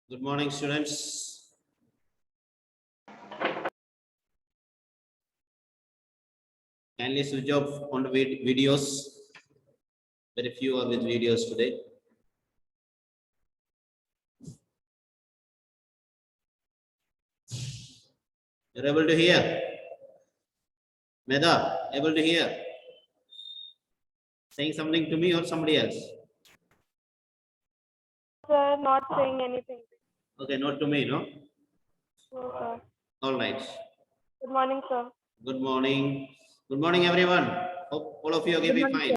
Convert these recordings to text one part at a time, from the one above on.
Good morning, students. Kindly switch off on the videos. Very few are with videos today. You're able to hear? Meda, able to hear? Saying something to me or somebody else? Sir, not saying anything. Okay, not to me, no? No, sir. All right. Good morning, sir. Good morning. Good morning, everyone. Hope all of you are going to be fine.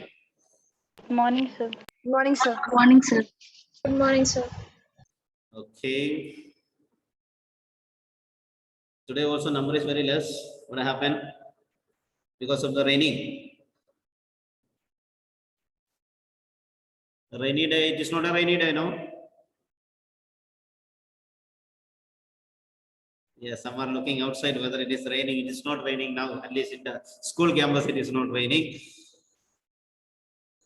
Good morning, sir. Good morning, sir. Good morning, sir. Good morning, sir. Okay. Today also number is very less. What happened? Because of the raining. Rainy day, it is not a rainy day, no? Yes, some are looking outside whether it is raining. It is not raining now, at least in the school campus, it is not raining.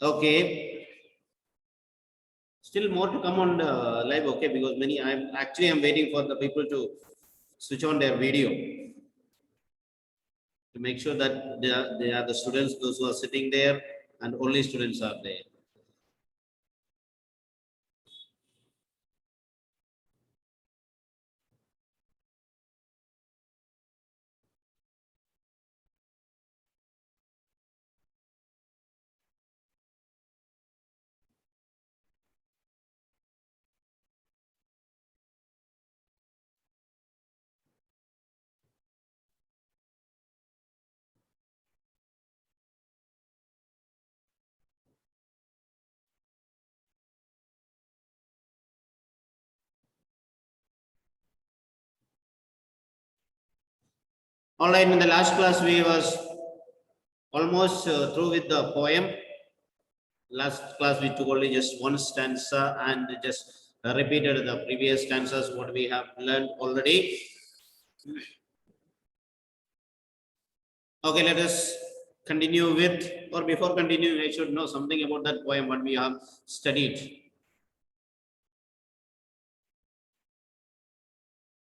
Okay. Still more to come on the live, okay, because I'm waiting for the people to switch on their video to make sure that they are the students, those who are sitting there, and only students are there. All right, in the last class, we was almost through with the poem. Last class, we took only just one stanza and just repeated the previous stanzas, what we have learned already. Okay, let us continue with, or before continuing, I should know something about that poem, what we have studied.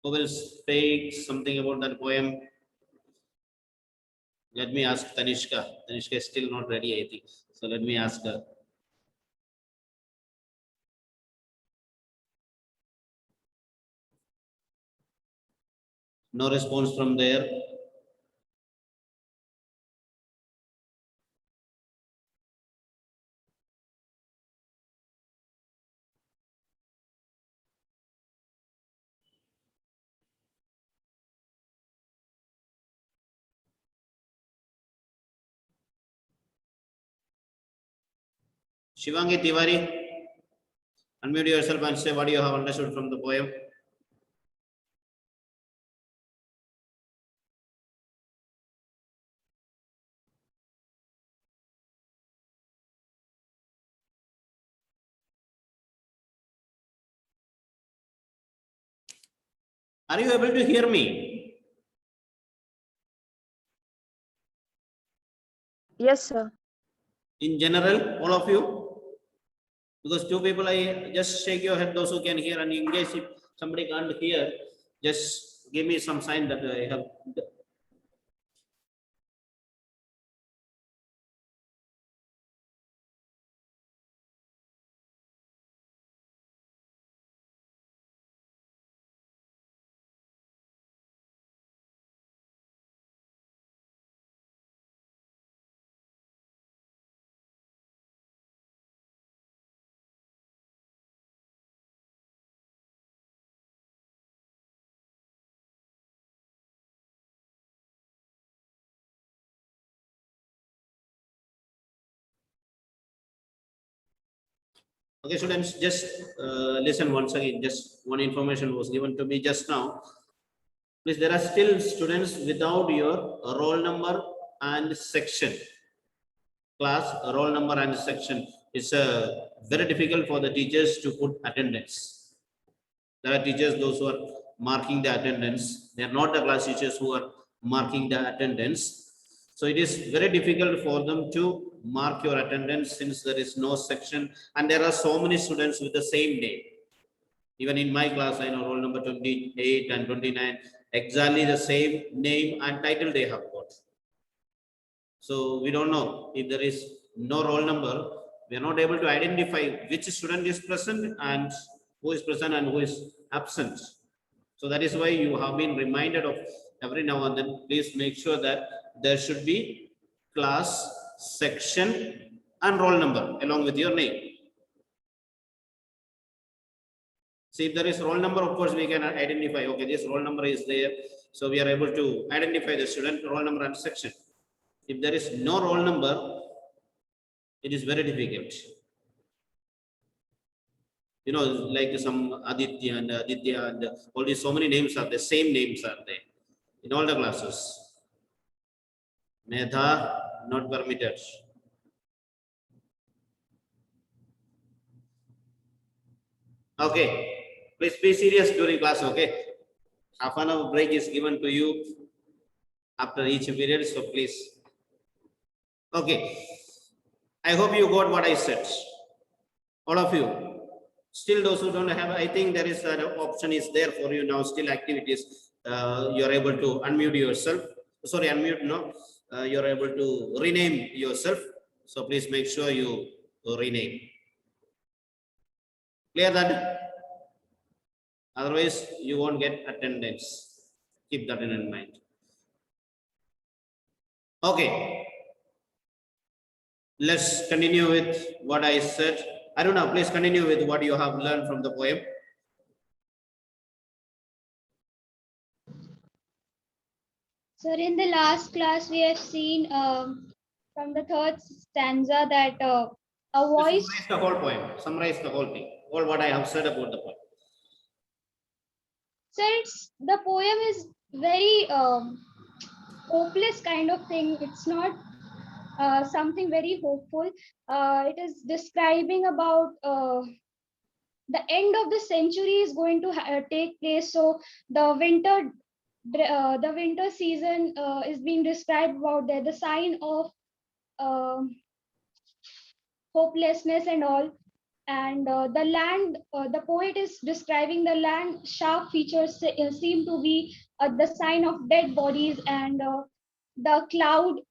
Who will speak something about that poem? Let me ask Tanishka. Tanishka is still not ready, I think. So let me ask her. No response from there. Shivangi Tiwari, unmute yourself and say what you have understood from the poem. Are you able to hear me? Yes, sir. In general, all of you? Because two people, I just shake your head, those who can hear, and in case if somebody can't hear, just give me some sign that I have. Okay, students, just listen once again. Just one information was given to me just now. Please, there are still students without your roll number and section. Class, roll number and section. It's very difficult for the teachers to put attendance. There are teachers, those who are marking the attendance. They are not the class teachers who are marking the attendance. So it is very difficult for them to mark your attendance since there is no section and there are so many students with the same name. Even in my class, I know roll number 28 and 29, exactly the same name and title they have got. So we don't know if there is no roll number, we are not able to identify which student is present and who is present and who is absent. So that is why you have been reminded of every now and then, please make sure that there should be class, section and roll number along with your name. See, if there is roll number, of course, we can identify, okay, this roll number is there. So we are able to identify the student, roll number and section. If there is no roll number, it is very difficult. You know, like some Aditya and all these, so many names are the same names are there in all the classes. Medha, not permitted. Okay, please be serious during class, okay? Half an hour break is given to you after each period, so please. Okay, I hope you got what I said. All of you. Still, those who don't have, I think there is an option is there for you now. Still, activities. You are able to unmute yourself. Sorry, unmute. No, you are able to rename yourself. So please make sure you rename. Clear that? Otherwise, you won't get attendance. Keep that in mind. Okay. Let's continue with what I said. I don't know. Please continue with what you have learned from the poem. Sir, in the last class, we have seen from the third stanza that a voice. Summarize the whole poem. Summarize the whole thing. All what I have said about the poem. Sir, the poem is very hopeless kind of thing. It's not something very hopeful. It is describing about the end of the century is going to take place. So the winter season is being described about there. The sign of hopelessness and all. And the land, the poet is describing the land. Sharp features seem to be the sign of dead bodies, and the clouds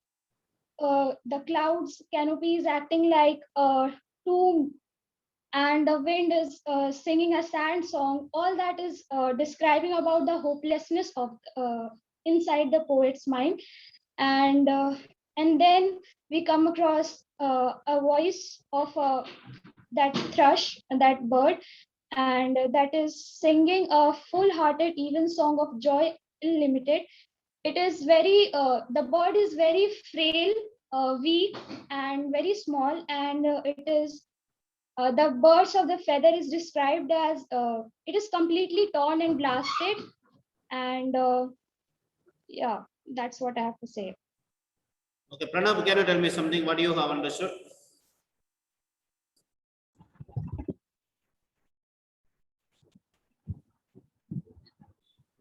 canopy is acting like a tomb, and the wind is singing a sad song. All that is describing about the hopelessness of inside the poet's mind. And then we come across a voice of that thrush, that bird, and that is singing a full-hearted even song of joy unlimited. It is very the bird is very frail, weak and very small, and it is the birds of the feather is described as it is completely torn and blasted. And yeah, that's what I have to say. Okay, Pranav, can you tell me something? What you have understood?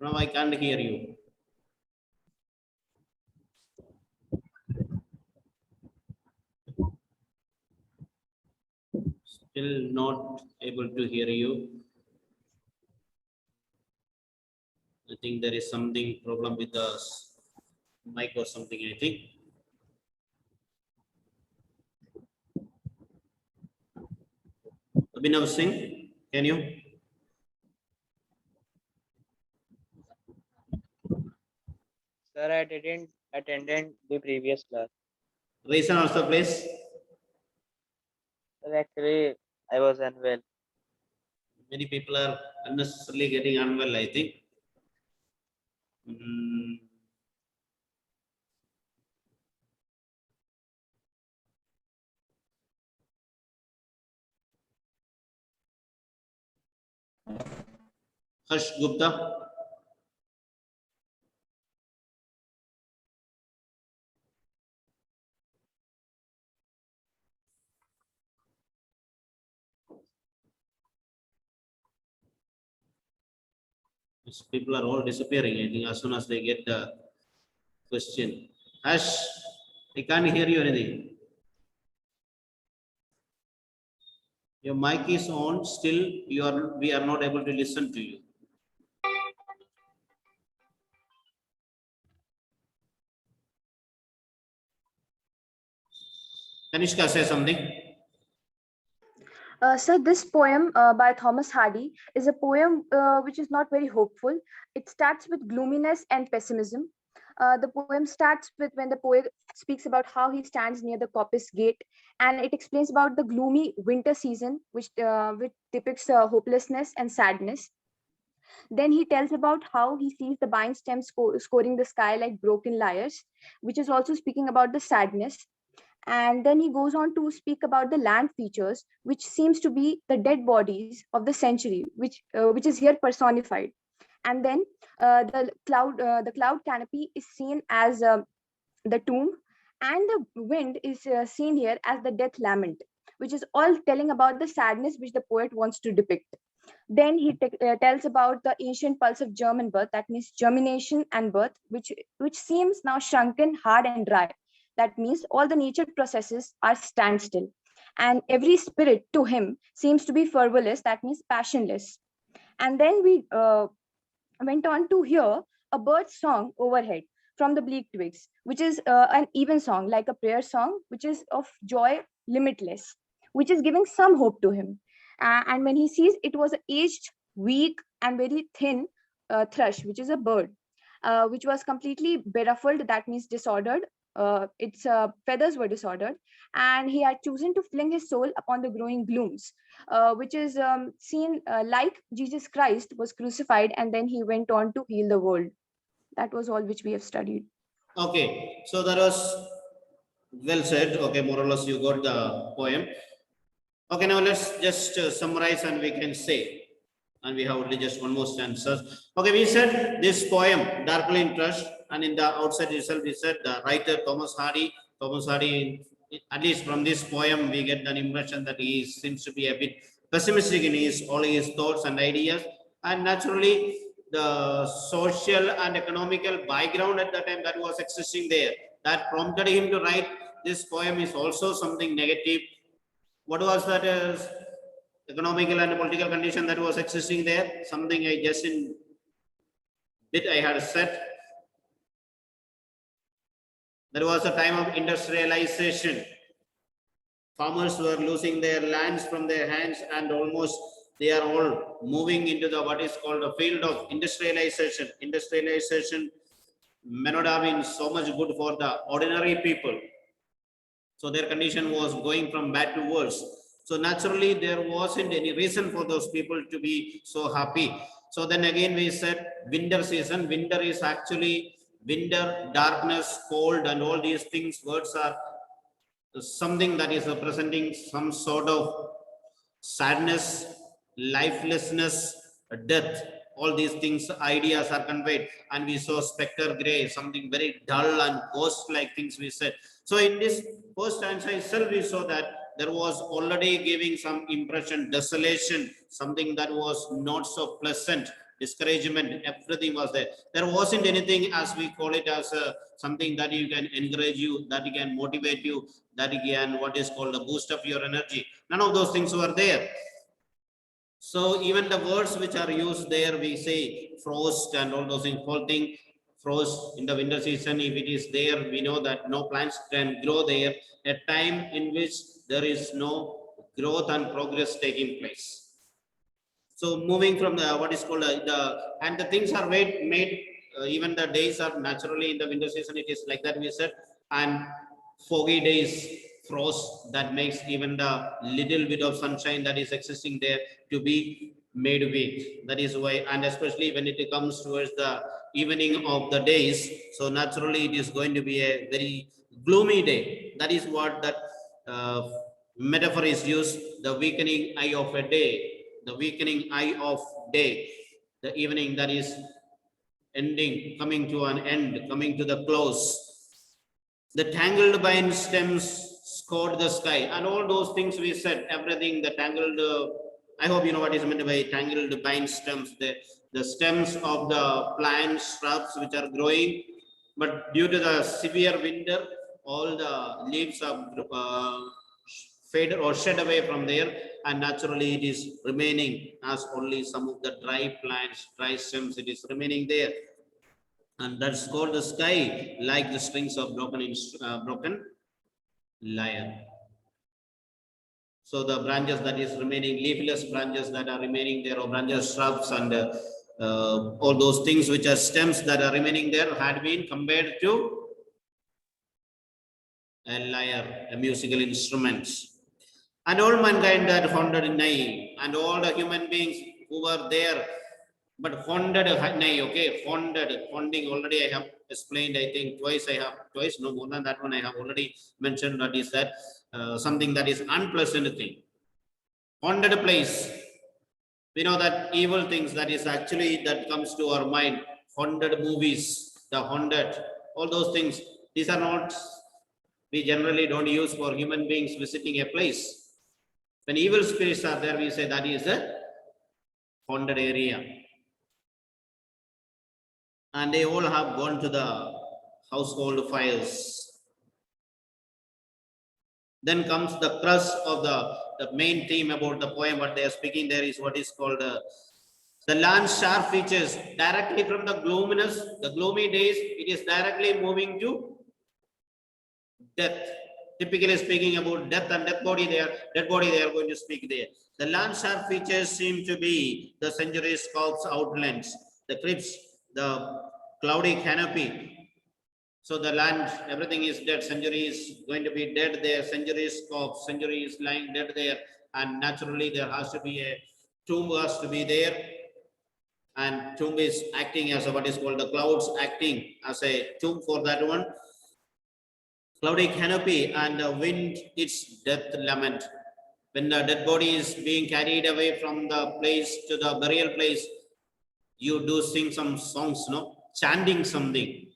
Pranav, I can't hear you. Still not able to hear you. I think there is something problem with the mic or something, I think. Abhinav Singh, can you? Sir, I didn't attend the previous class. Reason also, please. Sir, actually, I was unwell. Many people are unnecessarily getting unwell, I think. Harsh Gupta. These people are all disappearing, I think, as soon as they get the question. Harsh, I can't hear you anything. Your mic is on, still we are not able to listen to you. Kanishka, say something. Sir, this poem by Thomas Hardy is a poem which is not very hopeful. It starts with gloominess and pessimism. The poem starts with when the poet speaks about how he stands near the coppice gate, and it explains about the gloomy winter season, which depicts hopelessness and sadness. Then he tells about how he sees the vine stems scoring the sky like broken lyres, which is also speaking about the sadness. And then he goes on to speak about the land features, which seems to be the dead bodies of the century, which is here personified. And then the cloud canopy is seen as the tomb, and the wind is seen here as the death lament, which is all telling about the sadness which the poet wants to depict. Then he tells about the ancient pulse of germ and birth, that means germination and birth, which seems now shrunken, hard, and dry. That means all the nature processes are standstill, and every spirit to him seems to be fervorless. That means passionless. And then we went on to hear a bird song overhead from the bleak twigs, which is an even song, like a prayer song, which is of joy limitless, which is giving some hope to him. And when he sees it was an aged, weak, and very thin thrush, which is a bird, which was completely beruffled, that means disordered. Its feathers were disordered, and he had chosen to fling his soul upon the growing glooms, which is seen like Jesus Christ was crucified and then he went on to heal the world. That was all which we have studied. Okay, so that was well said. Okay, more or less you got the poem. Okay, now let's just summarize and we can say, and we have only just one more stanza. Okay, we said this poem, Darkling Thrush, and in the outside itself, we said the writer Thomas Hardy. Thomas Hardy, at least from this poem, we get the impression that he seems to be a bit pessimistic in all his thoughts and ideas, and naturally, the social and economical background at the time that was existing there, that prompted him to write this poem is also something negative. What was that economical and political condition that was existing there? Something I just in bit I had said. There was a time of industrialization. Farmers were losing their lands from their hands, and almost they are all moving into the what is called the field of industrialization. Industrialization may not have been so much good for the ordinary people. So their condition was going from bad to worse. So naturally, there wasn't any reason for those people to be so happy. So then again, we said winter season. Winter is actually winter, darkness, cold, and all these things. Words are something that is representing some sort of sadness, lifelessness, death. All these things, ideas are conveyed, and we saw spectre gray, something very dull and ghost-like things we said. So in this first stanza itself, we saw that there was already giving some impression, desolation, something that was not so pleasant, discouragement, everything was there. There wasn't anything as we call it as something that you can encourage you, that you can motivate you, that you can what is called a boost of your energy. None of those things were there. So even the words which are used there, we say frost and all those things, whole thing, frost in the winter season, if it is there, we know that no plants can grow there, a time in which there is no growth and progress taking place. So moving from the what is called and the things are made even the days are naturally in the winter season, it is like that we said, and foggy days, frost that makes even the little bit of sunshine that is existing there to be made weak. That is why, and especially when it comes towards the evening of the days, so naturally it is going to be a very gloomy day. That is what that metaphor is used, the weakening eye of a day, the weakening eye of day, the evening that is ending, coming to an end, coming to the close. The tangled vine stems scored the sky, and all those things we said, everything, the tangled, I hope you know what is meant by tangled vine stems, the stems of the plants, shrubs which are growing, but due to the severe winter, all the leaves are faded or shed away from there, and naturally it is remaining as only some of the dry plants, dry stems, it is remaining there. And that's called the sky, like the strings of broken lyre. So the branches that is remaining, leafless branches that are remaining there, or branches, shrubs, and all those things which are stems that are remaining there, had been compared to a lyre, a musical instrument. And all mankind that haunted nigh, and all the human beings who were there, but haunted nigh, okay, haunting already I have explained, I think twice, no more than that one I have already mentioned, that is that something that is unpleasant thing. Haunted place. We know that evil things that is actually that comes to our mind. Haunted movies, the haunted, all those things. These are not, we generally don't use for human beings visiting a place. When evil spirits are there, we say that is a haunted area. And they all have gone to the household files. Then comes the crux of the main theme about the poem. What they are speaking there is what is called the land's sharp features. Directly from the gloominess, the gloomy days, it is directly moving to death. Typically speaking about death and dead body, they are going to speak there. The land's sharp features seem to be the centuries sculpts outlines, the cliffs, the cloudy canopy. So the land, everything is dead. Century is going to be dead there. Century is corpse. Century is lying dead there. And naturally, there has to be a tomb has to be there. And tomb is acting as a, what is called the clouds acting as a tomb for that one. Cloudy canopy and the wind, its death lament. When the dead body is being carried away from the place to the burial place, you do sing some songs, no? Chanting something.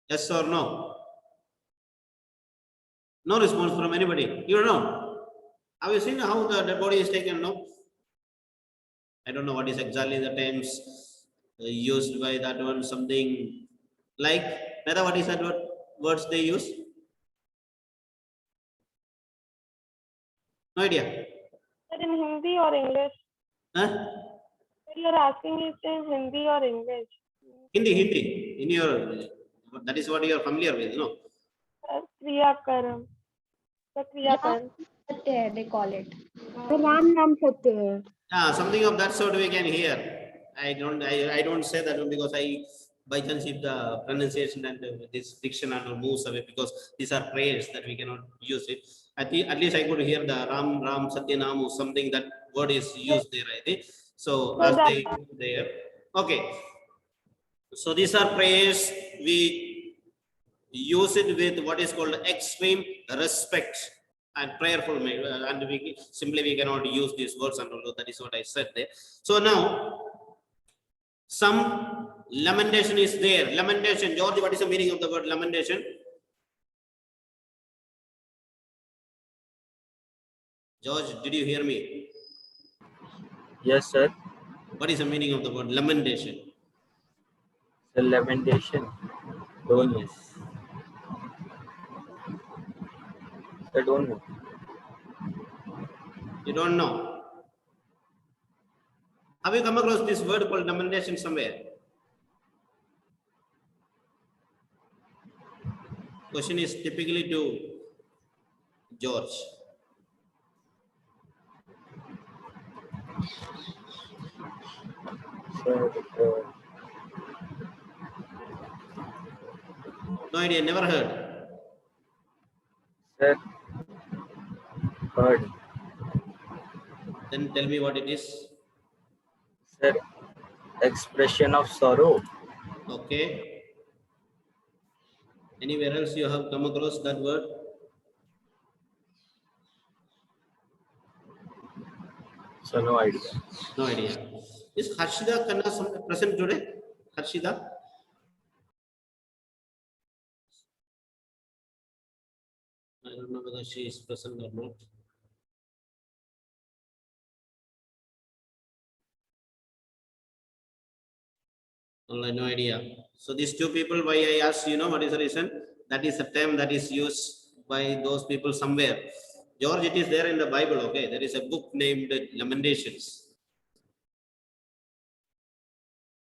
Yes or no? No response from anybody. You don't know. Have you seen how the dead body is taken? No. I don't know what is exactly the terms used by that one. Something like, Meta, what is that word? Words they use? No idea. In Hindi or English? Huh? You are asking is in Hindi or English? Hindi. In your, that is what you are familiar with, no? Kriyakaram. The Kriyakaram. Satya, they call it. Ram Nam Satya. Something of that sort we can hear. I don't say that one because I by chance if the pronunciation and this diction and moves away, because these are prayers that we cannot use it. At least I could hear the Ram Satyanamu, something that word is used there, I think. So as they there. Okay. So these are prayers, we use it with what is called extreme respect and prayerful, and we cannot use these words, and although that is what I said there. So now some lamentation is there. Lamentation, George, what is the meaning of the word lamentation? George, did you hear me? Yes, sir. What is the meaning of the word lamentation? The lamentation. Don't know. I don't know. You don't know. Have you come across this word called lamentation somewhere? Question is typically to George. Sir, No idea, never heard. sir, heard. Then tell me what it is. Sir, expression of sorrow. Okay. Anywhere else you have come across that word? So no idea. No idea. Is Harshida Khanna present today? Harshida? I don't know whether she is present or not. No idea. So these two people, why I asked, what is the reason? That is a term that is used by those people somewhere. George, it is there in the Bible. Okay, there is a book named Lamentations.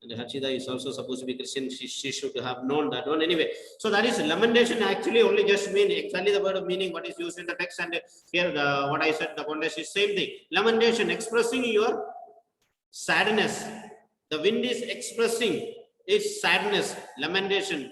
And Hachida is also supposed to be Christian. She should have known that one anyway. So that is lamentation. Actually, only just mean exactly the word of meaning what is used in the text. And here, what I said, the context is same thing. Lamentation, expressing your sadness. The wind is expressing its sadness. Lamentation.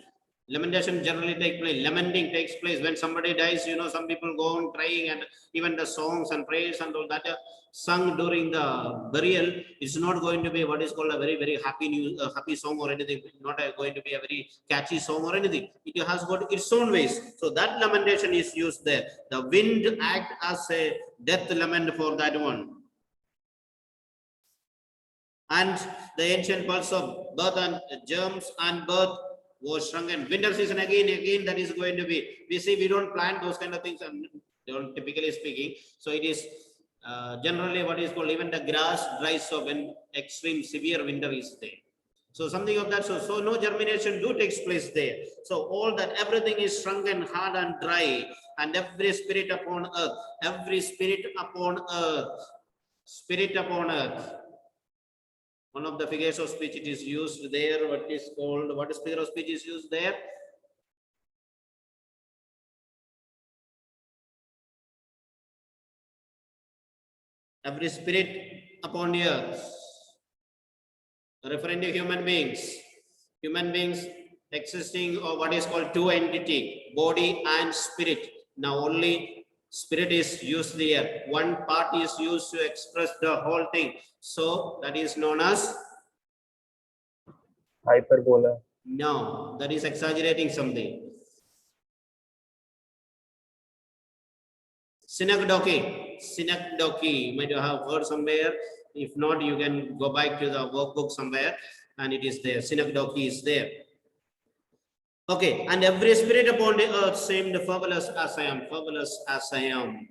Lamentation generally takes place. Lamenting takes place when somebody dies. You know, some people go on crying, and even the songs and prayers and all that are sung during the burial is not going to be what is called a very, very happy song or anything. Not going to be a very catchy song or anything. It has got its own ways. So that lamentation is used there. The wind act as a death lament for that one. And the ancient pulse of birth and germs and birth was shrunken. Winter season again that is going to be. We see we don't plant those kind of things, and don't typically speaking. So it is generally what is called even the grass dries up when extreme severe winter is there. So something of that. So no germination do takes place there. So all that everything is shrunken, hard and dry, and every spirit upon earth, spirit upon earth. One of the figures of speech it is used there. What is called, what is figure of speech is used there? Every spirit upon the earth, referring to human beings existing or what is called two entity, body and spirit. Now only spirit is used there. One part is used to express the whole thing. So that is known as Hyperbola. no, that is exaggerating something. Synecdoche. You might have heard somewhere. If not, you can go back to the workbook somewhere, and it is there. Synecdoche is there. Okay, and every spirit upon the earth seemed fabulous as I am.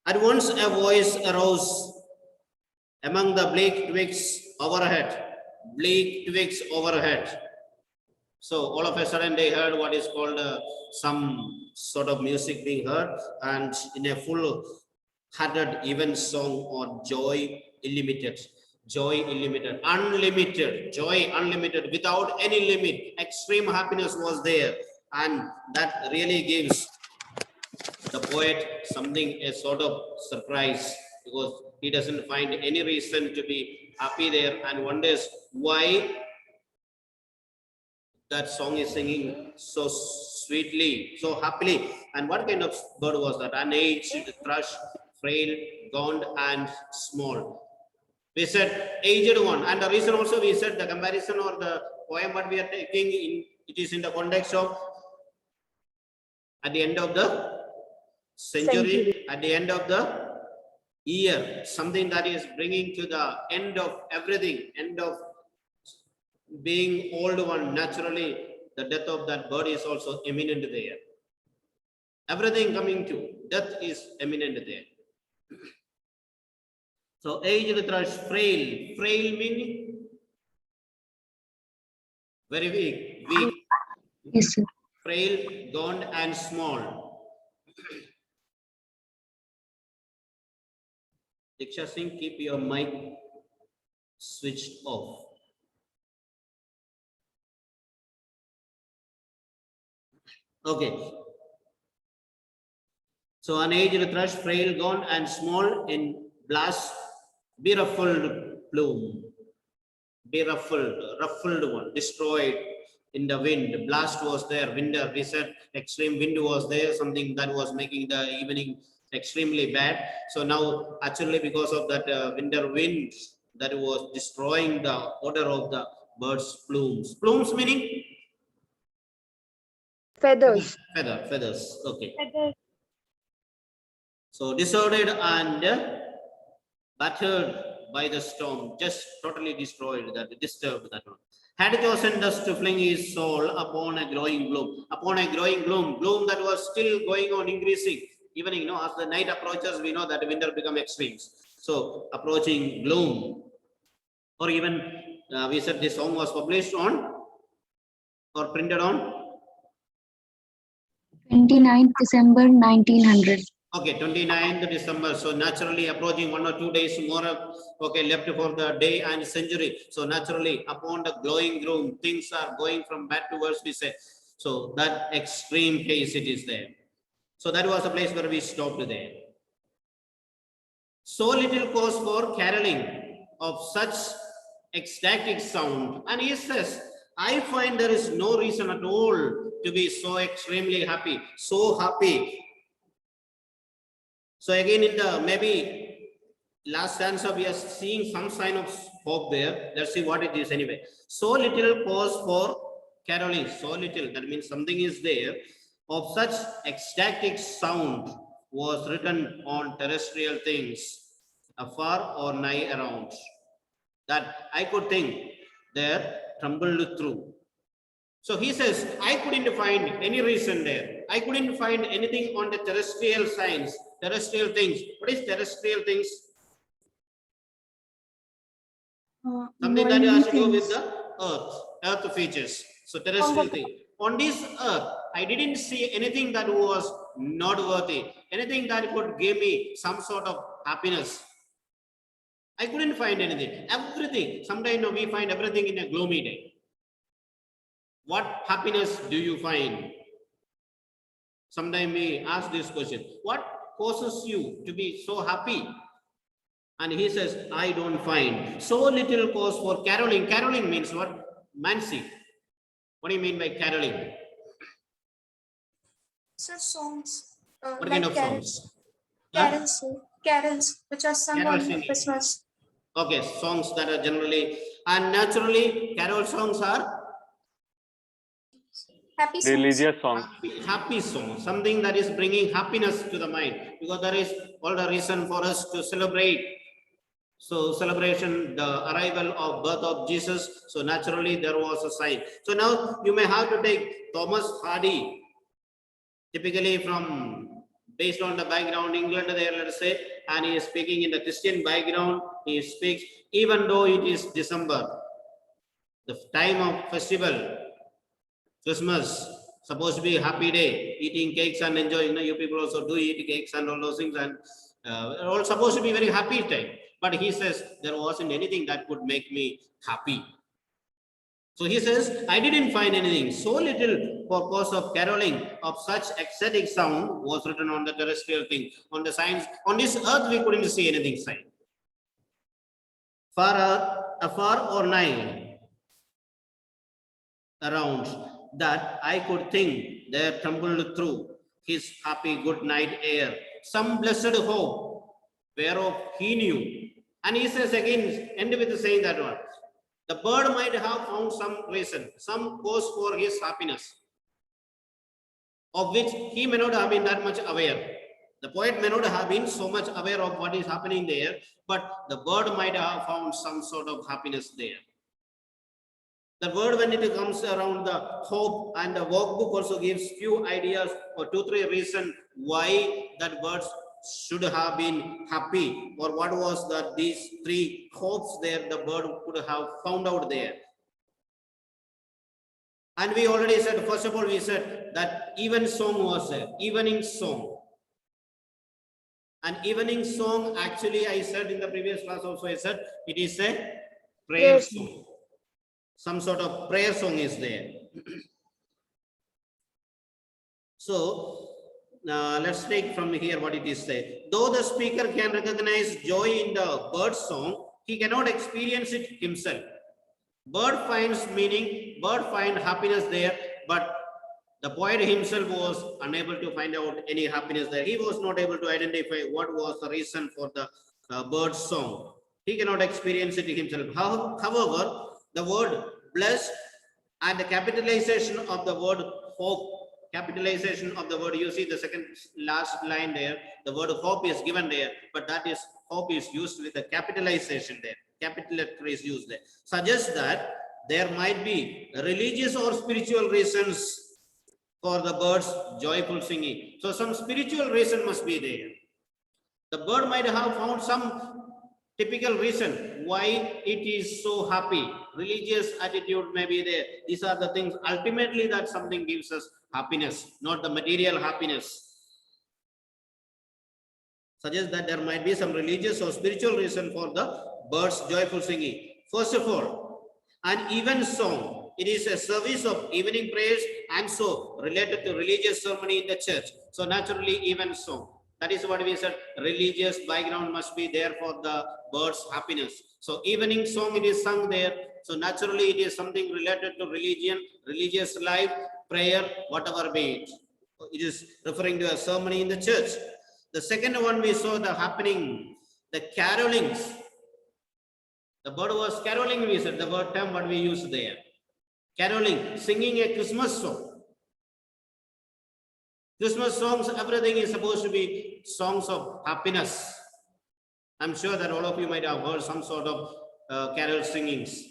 At once a voice arose among the bleak twigs overhead. So all of a sudden they heard what is called some sort of music being heard, and in a full-hearted even song on joy unlimited, without any limit. Extreme happiness was there, and that really gives the poet something, a sort of surprise, because he doesn't find any reason to be happy there, and wonders why that song is singing so sweetly, so happily. And what kind of bird was that? An aged thrush, frail, gaunt, and small. We said aged one, and the reason also we said the comparison or the poem what we are taking in, it is in the context of at the end of the century, at the end of the year, something that is bringing to the end of everything, end of being old one. Naturally, the death of that bird is also imminent there. Everything coming to death is imminent there. So aged thrush, frail meaning very weak. Yes, sir. Frail, gaunt, and small. Diksha Singh, keep your mic switched off. Okay. So an aged thrush, frail, gaunt, and small in blast, beruffled plume, ruffled one, destroyed in the wind. Blast was there, winter. We said extreme wind was there, something that was making the evening extremely bad. So now, actually, because of that winter wind, that was destroying the odor of the birds' plumes. Plumes meaning Feathers. feathers. Okay. Feathers. So disordered and battered by the storm, just totally destroyed, that disturbed that one. Had chosen thus to fling his soul upon a glowing bloom, bloom that was still going on increasing. Even as the night approaches, we know that winter become extremes. So approaching gloom, or even we said this song was published on or printed on 29th December 1900. Okay, 29th December. So naturally approaching 1 or 2 days more, okay, left for the day and century. So naturally upon the glowing room, things are going from bad to worse, we say. So that extreme case it is there. So that was the place where we stopped there. So little cause for caroling of such ecstatic sound. And he says, I find there is no reason at all to be so extremely happy, so happy. So again, in the maybe last stanza, we are seeing some sign of hope there. Let's see what it is anyway. So little cause for caroling, so little, that means something is there, of such ecstatic sound was written on terrestrial things, afar or nigh around, that I could think there trembled through. So he says, I couldn't find any reason there. I couldn't find anything on the terrestrial signs, terrestrial things. What is terrestrial things? Something that has to do with the earth features. So terrestrial thing. On this earth, I didn't see anything that was not worthy, anything that could give me some sort of happiness. I couldn't find anything. Everything. Sometimes we find everything in a gloomy day. What happiness do you find? Sometimes we ask this question. What causes you to be so happy? And he says, I don't find. So little cause for caroling. Caroling means what? Mansi. What do you mean by caroling? So songs, What like kind of carols, songs? Huh? carols, which are sung Carol on singing. Christmas. Okay, songs that are generally, and naturally, carol songs are Happy songs. Religious songs. happy songs, something that is bringing happiness to the mind, because there is all the reason for us to celebrate. So celebration, the arrival of birth of Jesus. So naturally there was a sign. So now you may have to take Thomas Hardy, typically from based on the background England there, let us say, and he is speaking in the Christian background. He speaks even though it is December, the time of festival, Christmas, supposed to be a happy day, eating cakes and enjoying. You know, you people also do eat cakes and all those things, and all supposed to be very happy time. But he says there wasn't anything that could make me happy. So he says, I didn't find anything. So little for cause of caroling of such ecstatic sound was written on the terrestrial thing. On the signs, on this earth, we couldn't see anything sign. Afar or nigh around, that I could think there tumbled through his happy good night air some blessed hope whereof he knew. And he says again, end with saying that one. The bird might have found some reason, some cause for his happiness, of which he may not have been that much aware. The poet may not have been so much aware of what is happening there, but the bird might have found some sort of happiness there. The word, when it comes around the hope, and the workbook also gives few ideas or 2-3 reasons why that bird should have been happy, or what was that these 3 hopes there the bird could have found out there. And we already said, first of all, we said that even song was there, evening song. An evening song, actually, I said in the previous class also, I said it is a prayer song. Some sort of prayer song is there. So let's take from here what it is said. Though the speaker can recognize joy in the bird song, he cannot experience it himself. Bird finds meaning, bird finds happiness there, but the poet himself was unable to find out any happiness there. He was not able to identify what was the reason for the bird song. He cannot experience it himself. However, the word blessed and the capitalization of the word hope, capitalization of the word, you see the second last line there, the word hope is given there, but that is hope is used with the capitalization there. Capital letter is used there. Suggests that there might be religious or spiritual reasons for the bird's joyful singing. So some spiritual reason must be there. The bird might have found some typical reason why it is so happy. Religious attitude may be there. These are the things ultimately that something gives us happiness, not the material happiness. Suggest that there might be some religious or spiritual reason for the birds' joyful singing. First of all, an even song. It is a service of evening prayers and so related to religious ceremony in the church. So naturally, even song. That is what we said. Religious background must be there for the birds' happiness. So evening song it is sung there. So naturally, it is something related to religion, religious life, prayer, whatever be it. It is referring to a ceremony in the church. The second one we saw the happening, the carolings. The bird was caroling, we said, the word term what we use there. Caroling, singing a Christmas song. Christmas songs, everything is supposed to be songs of happiness. I'm sure that all of you might have heard some sort of carol singings.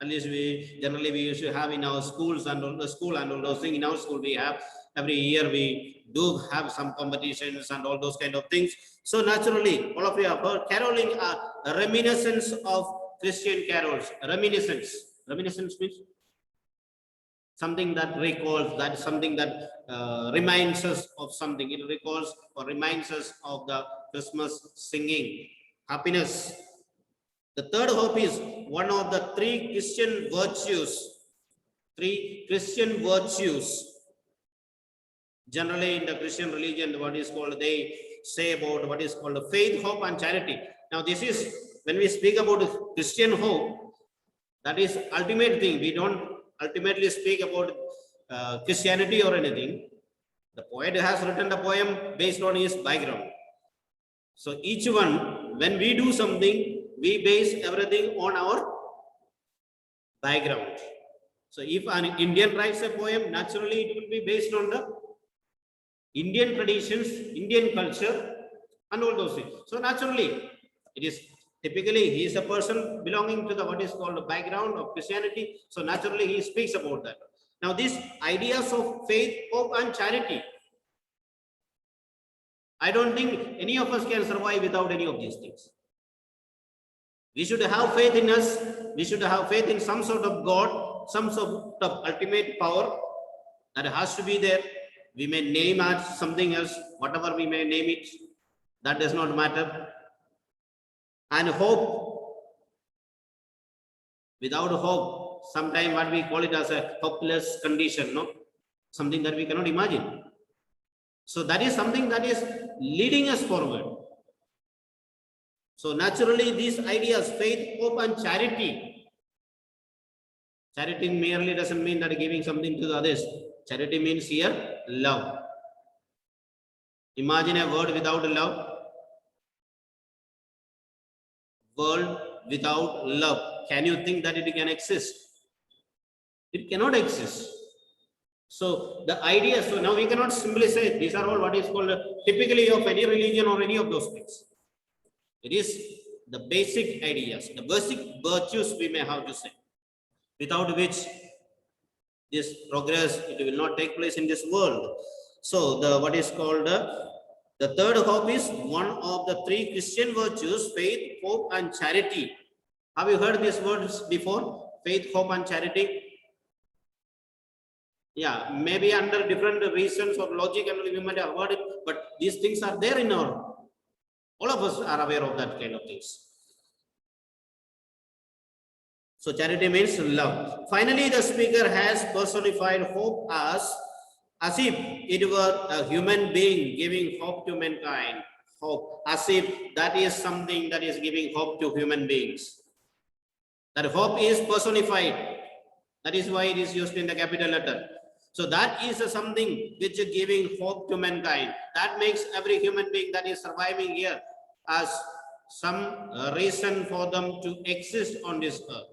At least we used to have in our schools and all the school and all those things. In our school, we have every year we do have some competitions and all those kind of things. So naturally, all of you have heard caroling a reminiscence of Christian carols. Reminiscence. Reminiscence means something that recalls, that something that reminds us of something. It recalls or reminds us of the Christmas singing. Happiness. The third hope is one of the three Christian virtues. Three Christian virtues. Generally in the Christian religion, what is called, they say about what is called faith, hope and charity. Now this is, when we speak about Christian hope, that is ultimate thing. We don't ultimately speak about Christianity or anything. The poet has written the poem based on his background. So each one, when we do something, we base everything on our background. So if an Indian writes a poem, naturally it will be based on the Indian traditions, Indian culture, and all those things. So naturally, it is typically he is a person belonging to the what is called the background of Christianity. So naturally, he speaks about that. Now, these ideas of faith, hope, and charity, I don't think any of us can survive without any of these things. We should have faith in us. We should have faith in some sort of God, some sort of ultimate power that has to be there. We may name as something else, whatever we may name it, that does not matter. And hope. Without hope, sometimes what we call it as a hopeless condition, no? Something that we cannot imagine. So that is something that is leading us forward. So naturally, these ideas, faith, hope, and charity. Charity merely doesn't mean that giving something to the others. Charity means here love. Imagine a word without love. World without love. Can you think that it can exist? It cannot exist. So the idea, so now we cannot simply say these are all what is called typically of any religion or any of those things. It is the basic ideas, the basic virtues we may have to say, without which this progress, it will not take place in this world. So the what is called the third hope is one of the three Christian virtues, faith, hope, and charity. Have you heard these words before? Faith, hope, and charity. Yeah, maybe under different reasons or logic, and we might have heard it, but these things are there in our. All of us are aware of that kind of things. So charity means love. Finally, the speaker has personified hope as if it were a human being giving hope to mankind. Hope, as if that is something that is giving hope to human beings. That hope is personified. That is why it is used in the capital letter. So that is something which is giving hope to mankind. That makes every human being that is surviving here as some reason for them to exist on this earth.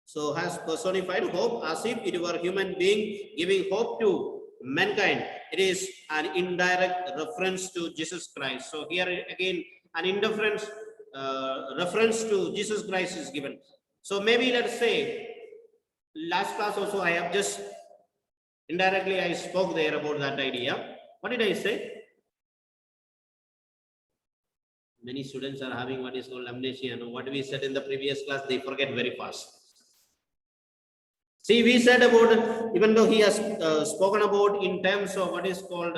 So has personified hope as if it were a human being giving hope to mankind. It is an indirect reference to Jesus Christ. So here again, an indifferent reference to Jesus Christ is given. So maybe let's say, last class also I have just indirectly I spoke there about that idea. What did I say? Many students are having what is called amnesia. And what we said in the previous class, they forget very fast. See, we said about, even though he has spoken about in terms of what is called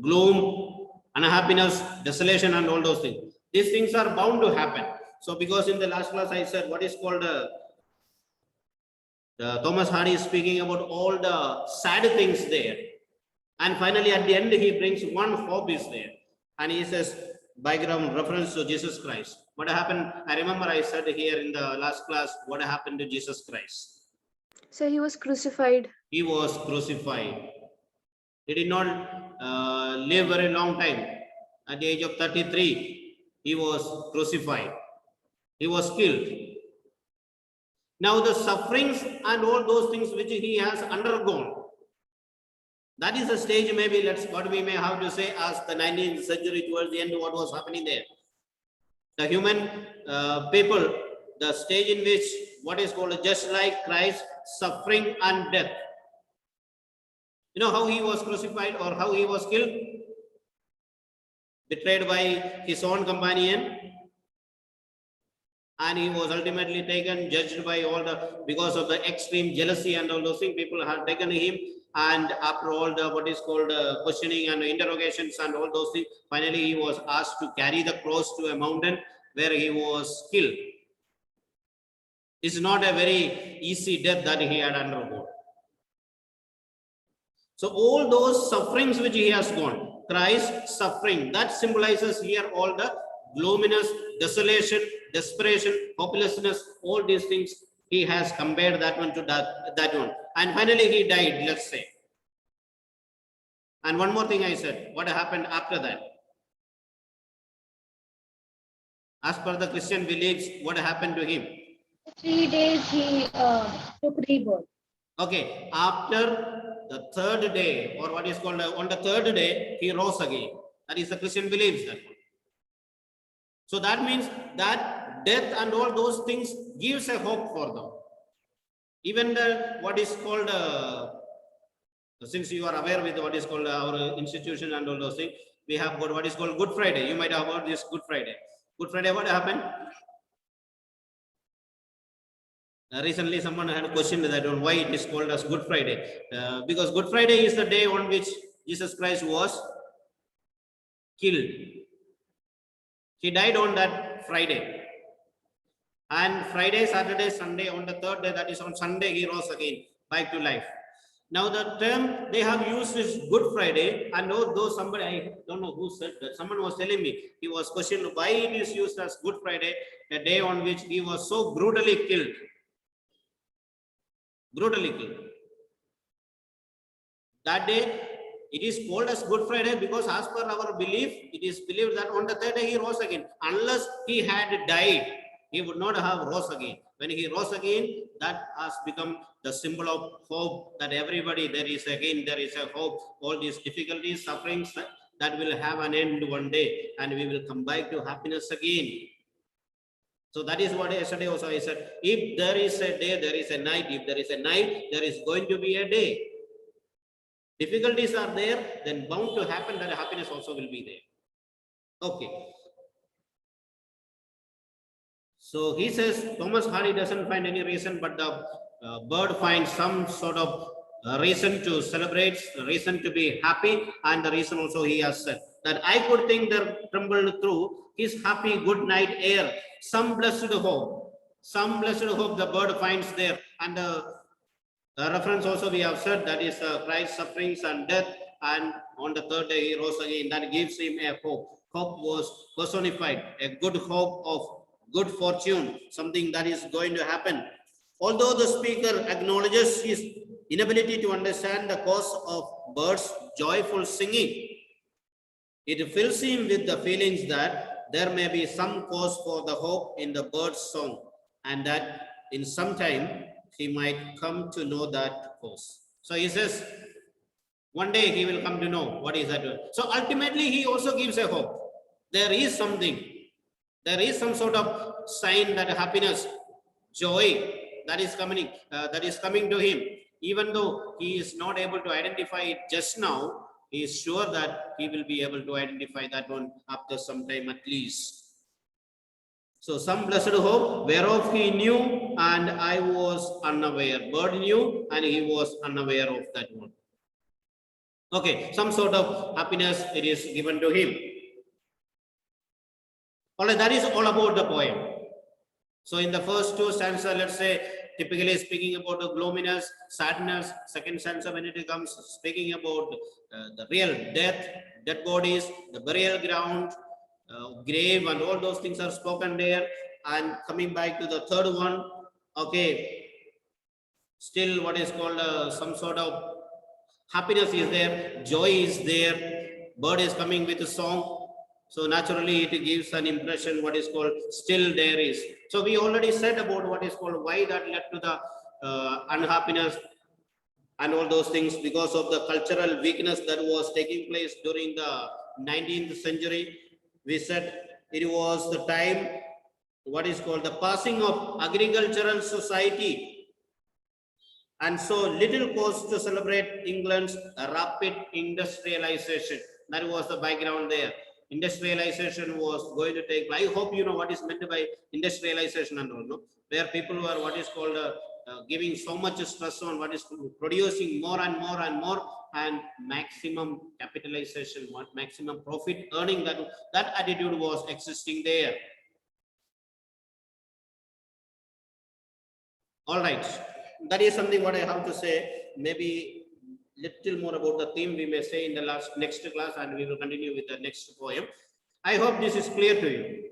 gloom, unhappiness, desolation, and all those things. These things are bound to happen. So, because in the last class I said what is called Thomas Hardy is speaking about all the sad things there. And finally, at the end, he brings one hope is there. And he says, background reference to Jesus Christ. What happened? I remember I said here in the last class, what happened to Jesus Christ? So he was crucified. He was crucified. He did not live very long time. At the age of 33, he was crucified. He was killed. Now the sufferings and all those things which he has undergone, that is the stage maybe what we may have to say as the 19th century towards the end what was happening there. The human people, the stage in which what is called just like Christ, suffering and death. You know how he was crucified or how he was killed? Betrayed by his own companion. And he was ultimately taken, judged by all the, because of the extreme jealousy and all those things, people had taken him. And after all the, what is called questioning and interrogations and all those things, finally he was asked to carry the cross to a mountain where he was killed. It's not a very easy death that he had undergone. So all those sufferings which he has gone, Christ's suffering, that symbolizes here all the gloominess, desolation, desperation, hopelessness, all these things. He has compared that one to that one. And finally he died, let's say. And one more thing I said, what happened after that? As per the Christian beliefs, what happened to him? 3 days he took rebirth. Okay, after the third day, or what is called on the third day, he rose again. That is the Christian beliefs. That one. So that means that death and all those things gives a hope for them. Even the what is called, since you are aware with what is called our institution and all those things, we have got what is called Good Friday. You might have heard this Good Friday. Good Friday, what happened? Recently, someone had questioned that on why it is called as Good Friday. Because Good Friday is the day on which Jesus Christ was killed. He died on that Friday. And Friday, Saturday, Sunday, on the third day, that is on Sunday, he rose again, back to life. Now the term they have used is Good Friday, and though somebody, I don't know who said that, someone was telling me, he was questioned why it is used as Good Friday, a day on which he was so brutally killed. Brutally killed. That day, it is called as Good Friday because as per our belief, it is believed that on the third day he rose again. Unless he had died, he would not have rose again. When he rose again, that has become the symbol of hope that everybody, there is a hope. All these difficulties, sufferings, that will have an end one day and we will come back to happiness again. So that is what yesterday also I said, if there is a day, there is a night. If there is a night, there is going to be a day. Difficulties are there, then bound to happen that happiness also will be there. Okay. So he says, Thomas Hardy doesn't find any reason, but the bird finds some sort of reason to celebrate, reason to be happy, and the reason also he has said that I could think there trembled through his happy good night air, some blessed hope the bird finds there. And the reference also we have said that is Christ's sufferings and death, and on the third day he rose again. That gives him a hope. Hope was personified, a good hope of good fortune, something that is going to happen. Although the speaker acknowledges his inability to understand the cause of birds' joyful singing, it fills him with the feelings that there may be some cause for the hope in the bird's song, and that in some time he might come to know that cause. So he says, one day he will come to know what is that. So ultimately he also gives a hope. There is something. There is some sort of sign that happiness, joy that is coming to him. Even though he is not able to identify it just now, he is sure that he will be able to identify that one after some time at least. So some blessed hope whereof he knew and I was unaware. Bird knew and he was unaware of that one. Okay, some sort of happiness it is given to him. All right, that is all about the poem. So in the first two stanzas, let's say, typically speaking about the gloominess, sadness. Second stanza, when it comes speaking about the real death, dead bodies, the burial ground, grave, and all those things are spoken there. And coming back to the third one, okay, still what is called some sort of happiness is there, joy is there, bird is coming with a song. So naturally it gives an impression what is called still there is. So we already said about what is called why that led to the unhappiness and all those things because of the cultural weakness that was taking place during the 19th century. We said it was the time what is called the passing of agricultural society. And so little cause to celebrate England's rapid industrialization. That was the background there. Industrialization was going to take, I hope you know what is meant by industrialization and all, no? Where people were what is called giving so much stress on what is producing more and more and more and maximum capitalization, maximum profit earning, that attitude was existing there. All right, that is something what I have to say. Maybe little more about the theme we may say in the next class, and we will continue with the next poem. I hope this is clear to you.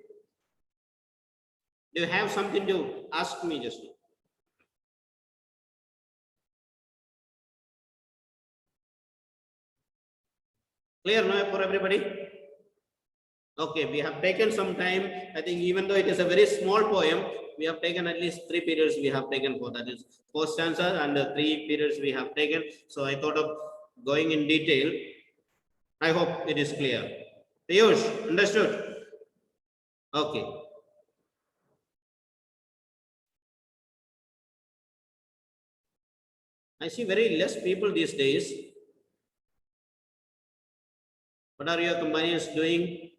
Do you have something to ask me just now? Clear now for everybody? Okay, we have taken some time. I think even though it is a very small poem, we have taken at least 3 periods we have taken for that is 4 stanzas and 3 periods we have taken. So I thought of going in detail. I hope it is clear. Piyush, understood? Okay. I see very less people these days. What are your companions doing?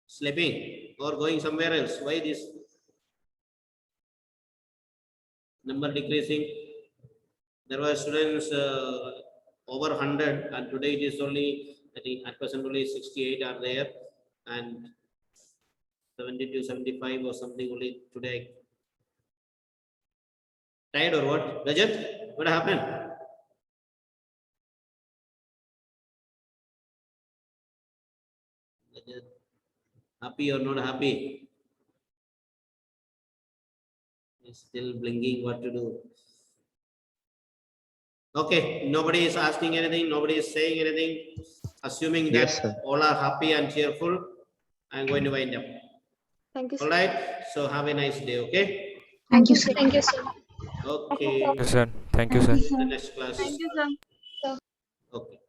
Sleeping or going somewhere else? Why this number decreasing? There were students over 100 and today it is only, I think at present only 68 are there and 70 to 75 or something only today. Tired or what? Rajat, what happened? Rajat, happy or not happy? He's still blinking what to do. Okay, nobody is asking anything, nobody is saying anything. Assuming that Yes, sir. all are happy and cheerful, I'm going to wind up. Thank you, All sir. right, so have a nice day, okay? Thank you, sir. Thank you, sir. Okay, Yes, sir. Thank you, sir. in the next class. Thank you, sir. Okay.